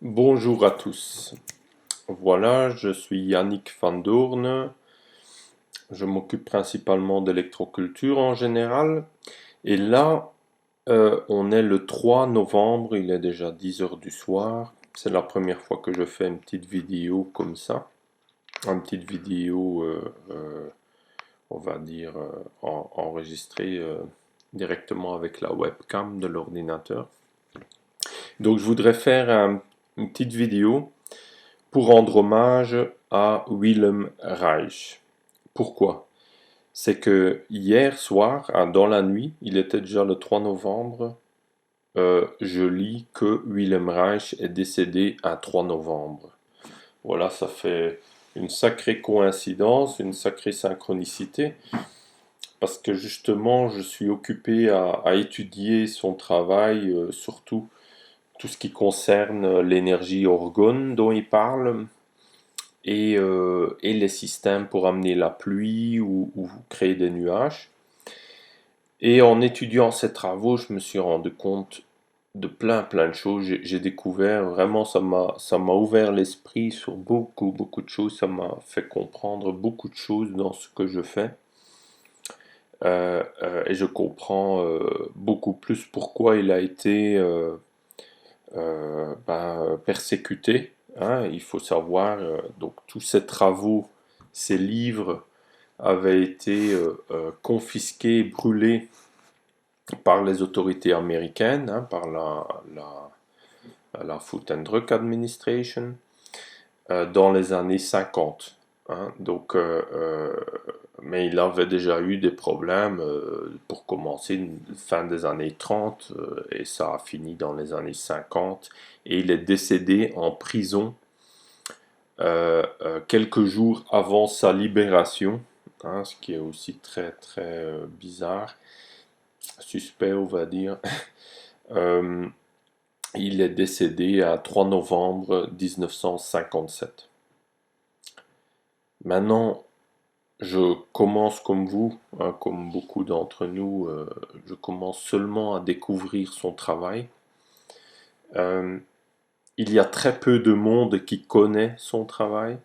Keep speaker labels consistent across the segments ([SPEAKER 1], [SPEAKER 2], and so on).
[SPEAKER 1] Bonjour à tous. Voilà, je suis Yannick Van Doorne. Je m'occupe principalement d'électroculture en général. Et là, on est le 3 novembre, il est déjà 10 heures du soir. C'est la première fois que je fais une petite vidéo comme ça. Une petite vidéo, on va dire, enregistrée directement avec la webcam de l'ordinateur. Donc je voudrais faire une petite vidéo pour rendre hommage à Wilhelm Reich. Pourquoi? C'est que hier soir, dans la nuit, il était déjà le 3 novembre, je lis que Wilhelm Reich est décédé un 3 novembre. Voilà, ça fait une sacrée coïncidence, une sacrée synchronicité, parce que justement, je suis occupé à étudier son travail, surtout tout ce qui concerne l'énergie orgone dont il parle, et les systèmes pour amener la pluie ou créer des nuages. Et en étudiant ces travaux, je me suis rendu compte de plein de choses. J'ai découvert, vraiment, ça m'a ouvert l'esprit sur beaucoup de choses. Ça m'a fait comprendre beaucoup de choses dans ce que je fais. Et je comprends beaucoup plus pourquoi il a été persécuté. Hein. Il faut savoir, donc tous ces travaux, ces livres avaient été confisqués, brûlés par les autorités américaines, hein, par la Food and Drug Administration, dans les années 50. Hein. Donc, mais il avait déjà eu des problèmes, pour commencer, fin des années 30, et ça a fini dans les années 50. Et il est décédé en prison quelques jours avant sa libération, hein, ce qui est aussi très bizarre, suspect on va dire. Euh, il est décédé à 3 novembre 1957. Maintenant, je commence comme vous, hein, comme beaucoup d'entre nous, je commence seulement à découvrir son travail. Euh, il y a très peu de monde qui connaît son travail.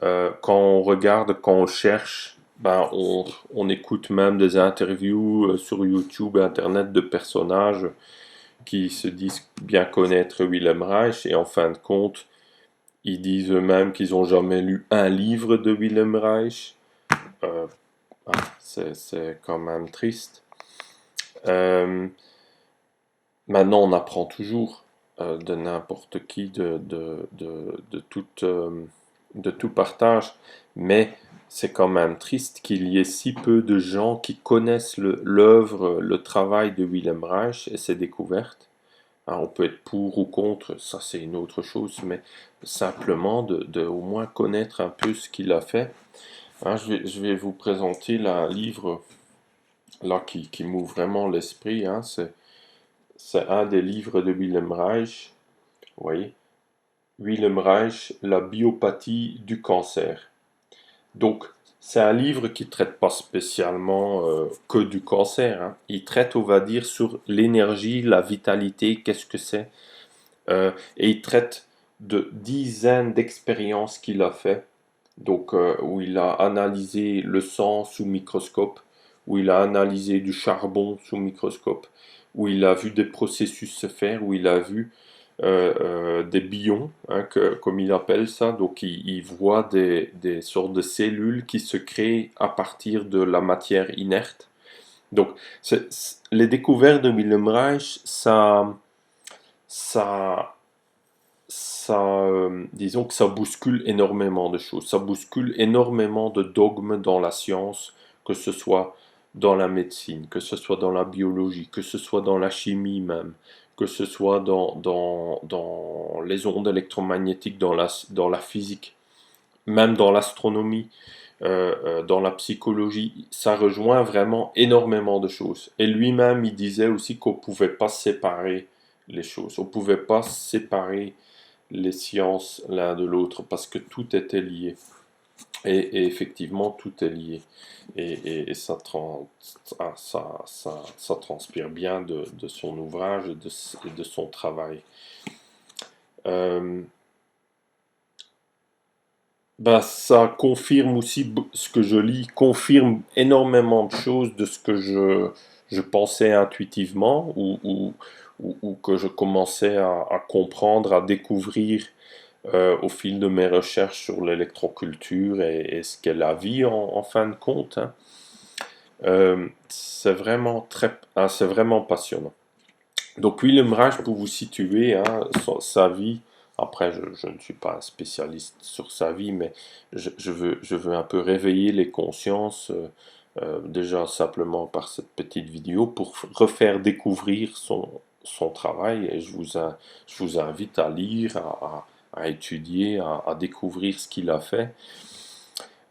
[SPEAKER 1] Quand on regarde, quand on cherche, ben on écoute même des interviews sur YouTube, Internet de personnages qui se disent bien connaître Wilhelm Reich et en fin de compte, ils disent eux-mêmes qu'ils n'ont jamais lu un livre de Wilhelm Reich. Euh, c'est quand même triste. Euh, Maintenant, on apprend toujours de n'importe qui, de tout partage, mais c'est quand même triste qu'il y ait si peu de gens qui connaissent l'œuvre, le travail de Wilhelm Reich et ses découvertes. Alors, on peut être pour ou contre, ça c'est une autre chose, mais simplement de au moins connaître un peu ce qu'il a fait. Hein, je vais vous présenter là, un livre là, qui m'ouvre vraiment l'esprit. Hein, c'est un des livres de Wilhelm Reich. Vous voyez, Wilhelm Reich, la biopathie du cancer. Donc, c'est un livre qui ne traite pas spécialement que du cancer. Hein. Il traite, on va dire, sur l'énergie, la vitalité, qu'est-ce que c'est. Et il traite de dizaines d'expériences qu'il a fait. Donc, où il a analysé le sang sous microscope, où il a analysé du charbon sous microscope, où il a vu des processus se faire, où il a vu des bions, hein, comme il appelle ça. Donc, il voit des sortes de cellules qui se créent à partir de la matière inerte. Donc, les découvertes de Wilhelm Reich, ça, disons que ça bouscule énormément de choses. Ça bouscule énormément de dogmes dans la science, que ce soit dans la médecine, que ce soit dans la biologie, que ce soit dans la chimie même, que ce soit dans les ondes électromagnétiques, dans la physique, même dans l'astronomie, dans la psychologie. Ça rejoint vraiment énormément de choses. Et lui-même, il disait aussi qu'on ne pouvait pas séparer les choses. On ne pouvait pas séparer les sciences l'un de l'autre parce que tout était lié. Et effectivement, tout est lié. Et ça transpire bien de son ouvrage et de son travail. Euh, Ben, ça confirme aussi ce que je lis, confirme énormément de choses de ce que je pensais intuitivement ou que je commençais à comprendre, à découvrir au fil de mes recherches sur l'électroculture et ce qu'est la vie en fin de compte, hein. C'est vraiment c'est vraiment passionnant. Donc Willem Reich, pour vous situer, hein, sa vie, après je ne suis pas un spécialiste sur sa vie, mais je veux un peu réveiller les consciences, déjà simplement par cette petite vidéo, pour refaire découvrir son travail, et je vous invite à lire, à étudier, à découvrir ce qu'il a fait.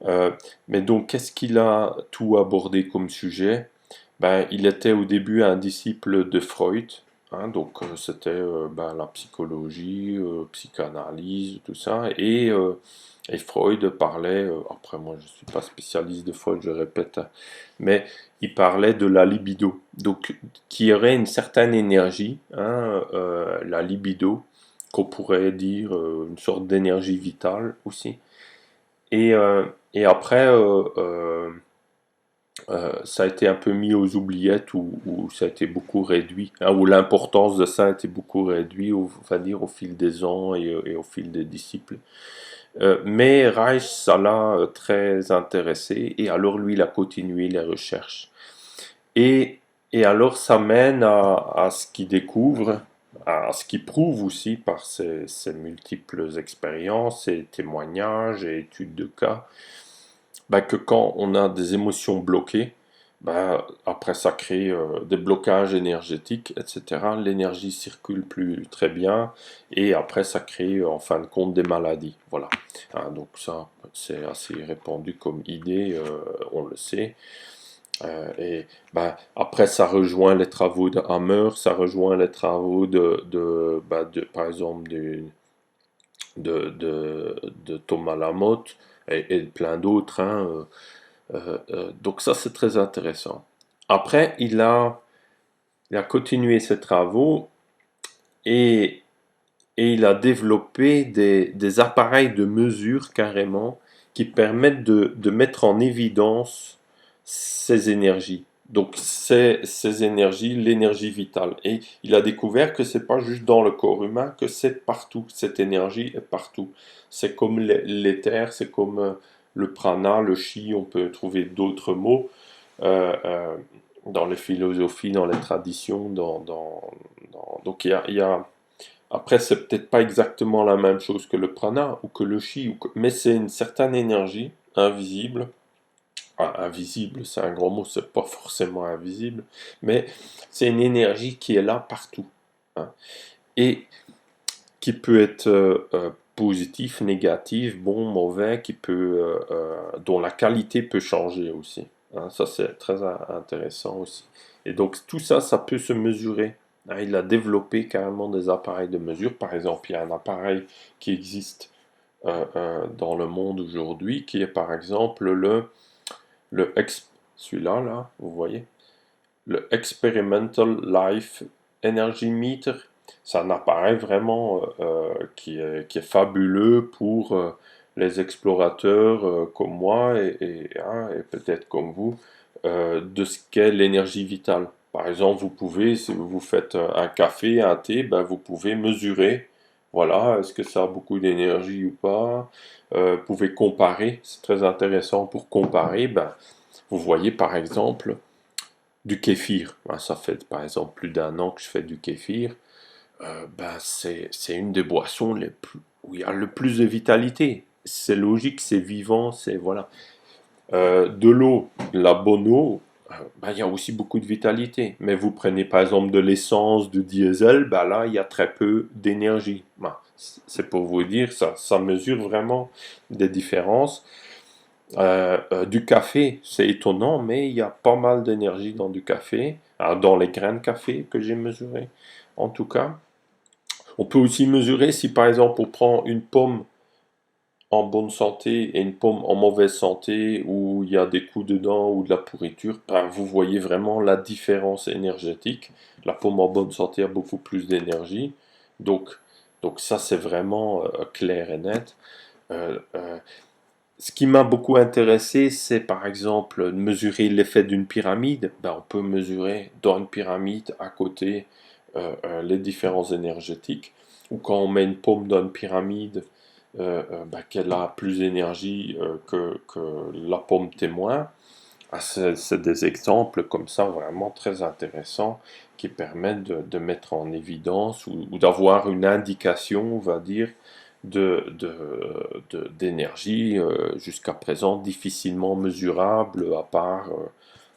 [SPEAKER 1] Euh, mais donc, qu'est-ce qu'il a tout abordé comme sujet? Ben, il était au début un disciple de Freud, hein, donc c'était ben, la psychologie, psychanalyse, tout ça, et Freud parlait, après moi je ne suis pas spécialiste de Freud, je répète, hein, mais il parlait de la libido, donc qui aurait une certaine énergie, hein, la libido, qu'on pourrait dire une sorte d'énergie vitale aussi. Et, euh, et après, ça a été un peu mis aux oubliettes où ça a été beaucoup réduit, hein, où l'importance de ça a été beaucoup réduite, on va dire, au fil des ans et au fil des disciples. Mais Reich, ça l'a très intéressé et alors lui, il a continué les recherches. Et, et alors, ça mène à ce qu'il découvre, à ce qu'il prouve aussi par ses multiples expériences, ses témoignages et études de cas, bah, que quand on a des émotions bloquées, bah, après ça crée des blocages énergétiques, etc. L'énergie circule plus très bien et après ça crée en fin de compte des maladies. Voilà. Hein, donc ça, c'est assez répandu comme idée, on le sait. Et bah, après ça rejoint les travaux de Hammer, ça rejoint les travaux par exemple, de Thomas Lamotte et plein d'autres, hein. Donc ça, c'est très intéressant. Après, il a continué ses travaux et, et il a développé des appareils de mesure carrément qui permettent de mettre en évidence ces énergies. Donc ces énergies, l'énergie vitale. Et il a découvert que c'est pas juste dans le corps humain, que c'est partout. Cette énergie est partout. C'est comme l'éther, c'est comme le prana, le chi, on peut trouver d'autres mots euh, euh, dans les philosophies, dans les traditions. Donc il y a après, c'est peut-être pas exactement la même chose que le prana ou que le chi, mais c'est une certaine énergie invisible. Ah, invisible, c'est un grand mot, c'est pas forcément invisible, mais c'est une énergie qui est là partout, hein, et qui peut être positif, négatif, bon, mauvais, dont la qualité peut changer aussi, hein. Ça, c'est très intéressant aussi. Et donc, tout ça, ça peut se mesurer, hein. Il a développé carrément des appareils de mesure. Par exemple, il y a un appareil qui existe dans le monde aujourd'hui, qui est par exemple celui-là, là, vous voyez, le Experimental Life Energy Meter. C'est un appareil vraiment qui est fabuleux pour les explorateurs comme moi hein, et peut-être comme vous, de ce qu'est l'énergie vitale. Par exemple, vous pouvez, si vous faites un café, un thé, ben, vous pouvez mesurer, voilà, est-ce que ça a beaucoup d'énergie ou pas. Vous pouvez comparer, c'est très intéressant pour comparer. Ben, vous voyez par exemple du kéfir. Ben, ça fait par exemple plus d'un an que je fais du kéfir. Ben, c'est une des boissons où il y a le plus de vitalité. C'est logique, c'est vivant, c'est voilà. De l'eau, la bonne eau, ben, il y a aussi beaucoup de vitalité. Mais vous prenez par exemple de l'essence, du diesel, ben là il y a très peu d'énergie. Ben, c'est pour vous dire, ça mesure vraiment des différences. Du café, c'est étonnant, mais il y a pas mal d'énergie dans du café, alors dans les grains de café que j'ai mesuré, en tout cas. On peut aussi mesurer si par exemple on prend une pomme en bonne santé et une pomme en mauvaise santé, où il y a des coups dedans ou de la pourriture, ben, vous voyez vraiment la différence énergétique. La pomme en bonne santé a beaucoup plus d'énergie, donc, Donc ça, c'est vraiment clair et net. Euh, euh, Ce qui m'a beaucoup intéressé, c'est par exemple mesurer l'effet d'une pyramide. Ben, on peut mesurer dans une pyramide à côté les différences énergétiques. Ou quand on met une paume dans une pyramide, ben, qu'elle a plus d'énergie que la paume témoin. Ah, c'est des exemples comme ça vraiment très intéressants qui permettent de mettre en évidence ou d'avoir une indication, on va dire, d'énergie jusqu'à présent difficilement mesurable à part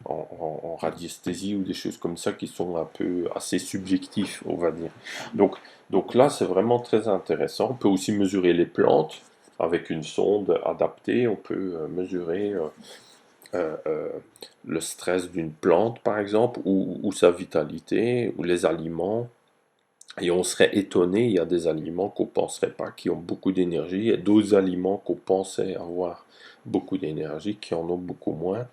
[SPEAKER 1] en radiesthésie ou des choses comme ça qui sont un peu assez subjectifs, on va dire. Donc, donc là, c'est vraiment très intéressant. On peut aussi mesurer les plantes avec une sonde adaptée. On peut mesurer euh, euh, le stress d'une plante, par exemple, ou sa vitalité, ou les aliments. Et on serait étonné, il y a des aliments qu'on ne penserait pas qui ont beaucoup d'énergie, et d'autres aliments qu'on pensait avoir beaucoup d'énergie qui en ont beaucoup moins.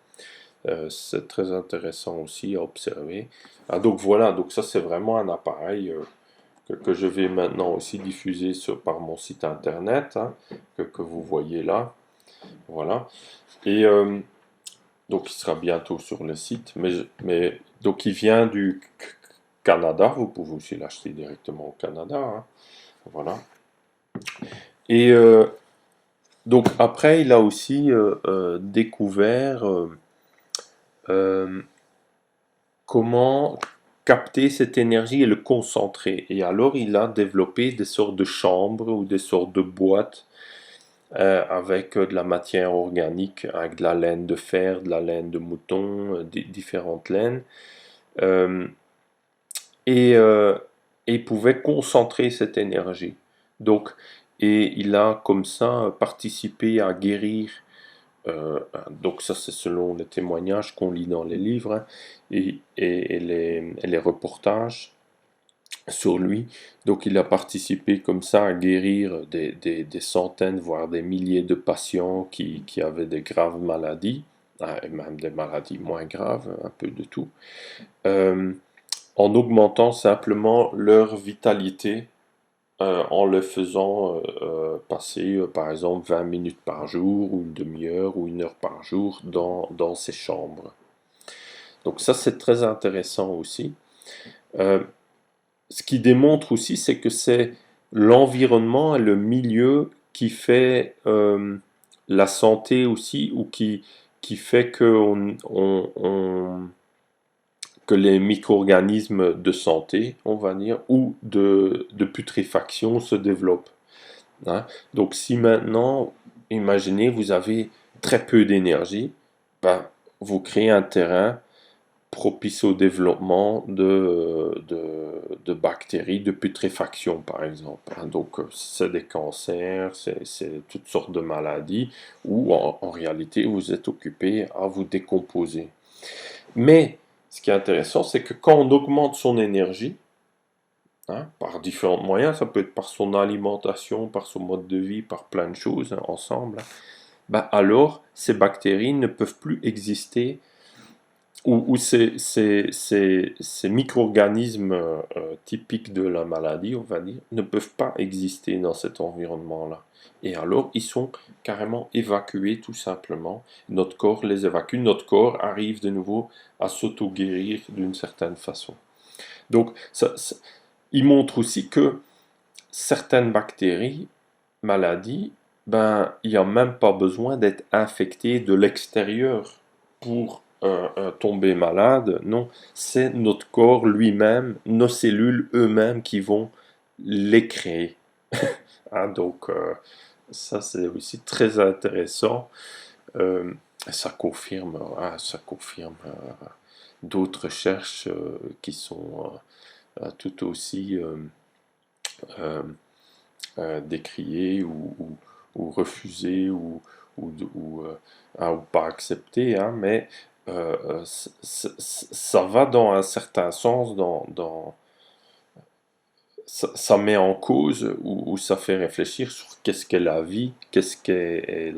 [SPEAKER 1] C'est très intéressant aussi à observer. Ah, donc voilà, donc ça c'est vraiment un appareil que je vais maintenant aussi diffuser par mon site internet, hein, que vous voyez là. Voilà. Et donc il sera bientôt sur le site, mais donc il vient du Canada, vous pouvez aussi l'acheter directement au Canada, hein, voilà. Et donc après il a aussi découvert euh, comment capter cette énergie et le concentrer. Et alors il a développé des sortes de chambres ou des sortes de boîtes avec de la matière organique, avec de la laine de fer, de la laine de mouton, différentes laines. Euh, et, euh, et il pouvait concentrer cette énergie. Donc, et il a comme ça participé à guérir. Donc ça c'est selon les témoignages qu'on lit dans les livres, hein, et les reportages sur lui. Donc il a participé comme ça à guérir des centaines, voire des milliers de patients qui avaient des graves maladies, et même des maladies moins graves, un peu de tout. Euh, En augmentant simplement leur vitalité en le faisant passer par exemple 20 minutes par jour ou une demi-heure ou une heure par jour dans ces chambres. Donc ça c'est très intéressant aussi. Euh, Ce qui démontre aussi c'est que c'est l'environnement et le milieu qui fait la santé aussi ou qui fait que que les micro-organismes de santé, on va dire, ou de putréfaction se développent, hein. Donc si maintenant, imaginez, vous avez très peu d'énergie, ben, vous créez un terrain propice au développement de bactéries de putréfaction, par exemple, hein. Donc c'est des cancers, c'est toutes sortes de maladies, où en réalité vous êtes occupé à vous décomposer. Mais ce qui est intéressant, c'est que quand on augmente son énergie, hein, par différents moyens, ça peut être par son alimentation, par son mode de vie, par plein de choses, hein, ensemble, bah alors ces bactéries ne peuvent plus exister, ou ces micro-organismes typiques de la maladie, on va dire, ne peuvent pas exister dans cet environnement-là. Et alors, ils sont carrément évacués tout simplement. Notre corps les évacue, notre corps arrive de nouveau à s'auto-guérir d'une certaine façon. Donc, il montre aussi que certaines bactéries, maladies, ben, il n'y a même pas besoin d'être infecté de l'extérieur pour tomber malade. Non, c'est notre corps lui-même, nos cellules eux-mêmes qui vont les créer. Hein, donc, ça c'est aussi très intéressant. Euh, ça confirme d'autres recherches qui sont tout aussi euh, décriées ou refusées ou pas acceptées, hein, mais ça va dans un certain sens, ça met en cause ou ça fait réfléchir sur qu'est-ce qu'est la vie, qu'est-ce qu'est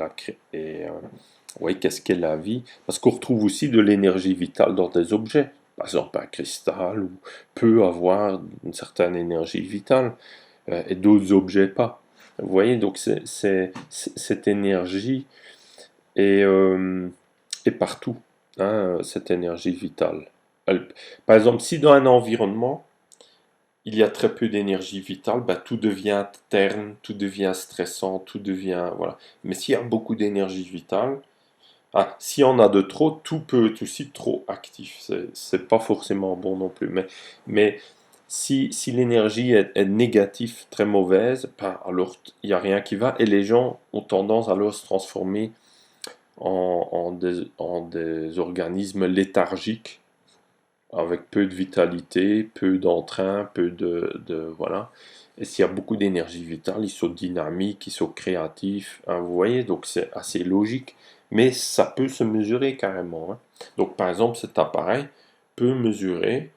[SPEAKER 1] oui, qu'est-ce qu'est la vie, parce qu'on retrouve aussi de l'énergie vitale dans des objets. Par exemple, un cristal peut avoir une certaine énergie vitale. et d'autres objets pas. Vous voyez, donc cette énergie est partout, hein, cette énergie vitale. Par exemple, si dans un environnement, il y a très peu d'énergie vitale, ben, tout devient terne, tout devient stressant, tout devient... Voilà. Mais s'il y a beaucoup d'énergie vitale, si on a de trop, tout peut être aussi trop actif. C'est pas forcément bon non plus. Mais si l'énergie est négative, très mauvaise, ben, alors il n'y a rien qui va. Et les gens ont tendance alors à se transformer en des organismes léthargiques, avec peu de vitalité, peu d'entrain, voilà. Et s'il y a beaucoup d'énergie vitale, ils sont dynamiques, ils sont créatifs, hein, vous voyez, donc c'est assez logique. Mais ça peut se mesurer carrément, hein. Donc par exemple, cet appareil peut mesurer,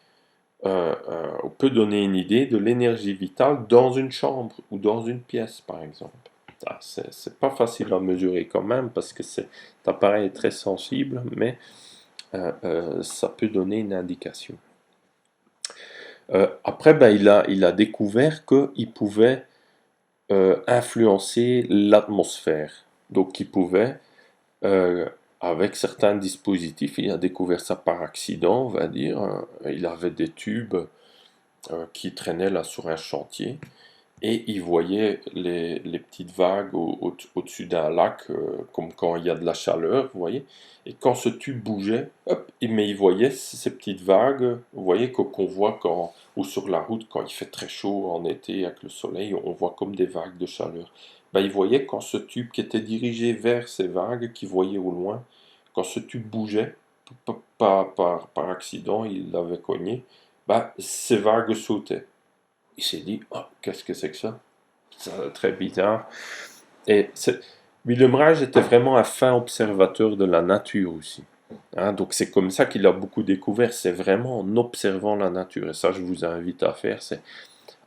[SPEAKER 1] peut donner une idée de l'énergie vitale dans une chambre ou dans une pièce, par exemple. C'est pas facile à mesurer quand même, parce que cet appareil est très sensible, mais ça peut donner une indication. Après, ben, il a découvert qu'il pouvait influencer l'atmosphère. Donc, il pouvait, euh, avec certains dispositifs, il a découvert ça par accident, on va dire, hein. Il avait des tubes qui traînaient là sur un chantier. Et il voyait les petites vagues au-dessus d'un lac, comme quand il y a de la chaleur, vous voyez. Et quand ce tube bougeait, hop, mais il voyait ces petites vagues, vous voyez, qu'on voit quand, ou sur la route, quand il fait très chaud en été avec le soleil, on voit comme des vagues de chaleur. Ben, il voyait quand ce tube qui était dirigé vers ces vagues, qu'il voyait au loin, quand ce tube bougeait, par accident, il l'avait cogné, ben, ces vagues sautaient. Il s'est dit, oh, qu'est-ce que c'est que ça? C'est très bizarre. Et Wilhelm Reich était vraiment un fin observateur de la nature aussi, hein. Donc c'est comme ça qu'il a beaucoup découvert. C'est vraiment en observant la nature. Et ça, je vous invite à faire, c'est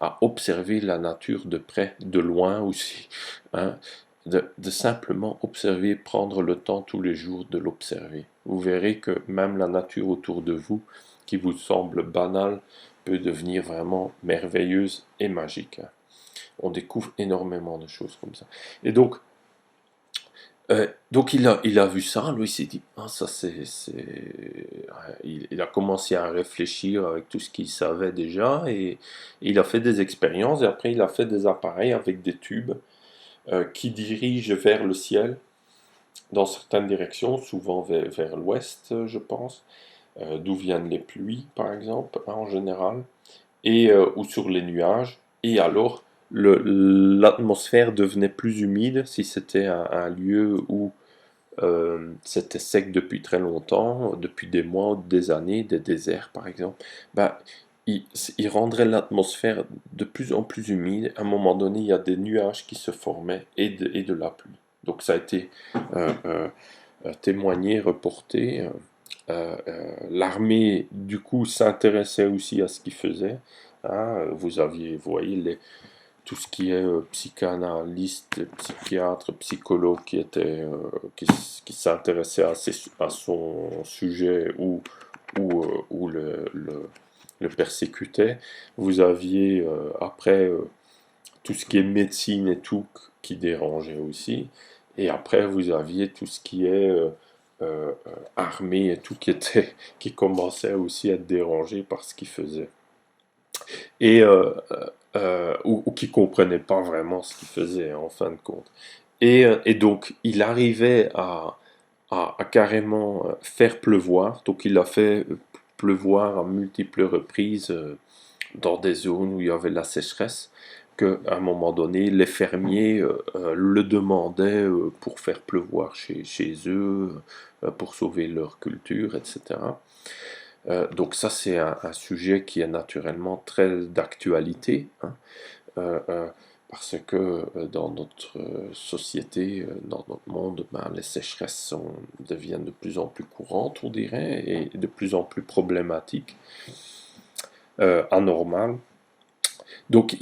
[SPEAKER 1] à observer la nature de près, de loin aussi, hein. De simplement observer, prendre le temps tous les jours de l'observer. Vous verrez que même la nature autour de vous, qui vous semble banale, peut devenir vraiment merveilleuse et magique, hein. On découvre énormément de choses comme ça. Et donc il a vu ça, lui il s'est dit, ah, ça il a commencé à réfléchir avec tout ce qu'il savait déjà, et il a fait des expériences, et après il a fait des appareils avec des tubes qui dirigent vers le ciel dans certaines directions, souvent vers l'ouest, je pense, d'où viennent les pluies par exemple, hein, en général, et ou sur les nuages. Et alors l'atmosphère devenait plus humide si c'était un lieu où c'était sec depuis très longtemps, depuis des mois, des années, des déserts par exemple. Ben, il rendrait l'atmosphère de plus en plus humide. À un moment donné, il y a des nuages qui se formaient, et de la pluie. Donc ça a été euh, euh, témoigné, reporté. L'armée, du coup, s'intéressait aussi à ce qu'il faisait, hein. Vous voyez, tout ce qui est psychanalyste, psychiatre, psychologue qui s'intéressait à son sujet, ou le persécutait. Vous aviez après tout ce qui est médecine et tout qui dérangeait aussi. Et après, vous aviez tout ce qui est armée et tout qui commençait aussi à être dérangé par ce qu'il faisait. Et ou qui comprenaient pas vraiment ce qu'il faisait en fin de compte. Et donc il arrivait à carrément faire pleuvoir. Donc il a fait pleuvoir à multiples reprises dans des zones où il y avait la sécheresse, qu'à un moment donné, les fermiers le demandaient pour faire pleuvoir chez eux, pour sauver leur culture, etc. Donc ça, c'est un sujet qui est naturellement très d'actualité, hein, euh, euh, parce que dans notre société, dans notre monde, ben, les sécheresses deviennent de plus en plus courantes, on dirait, et de plus en plus problématiques, anormales. Donc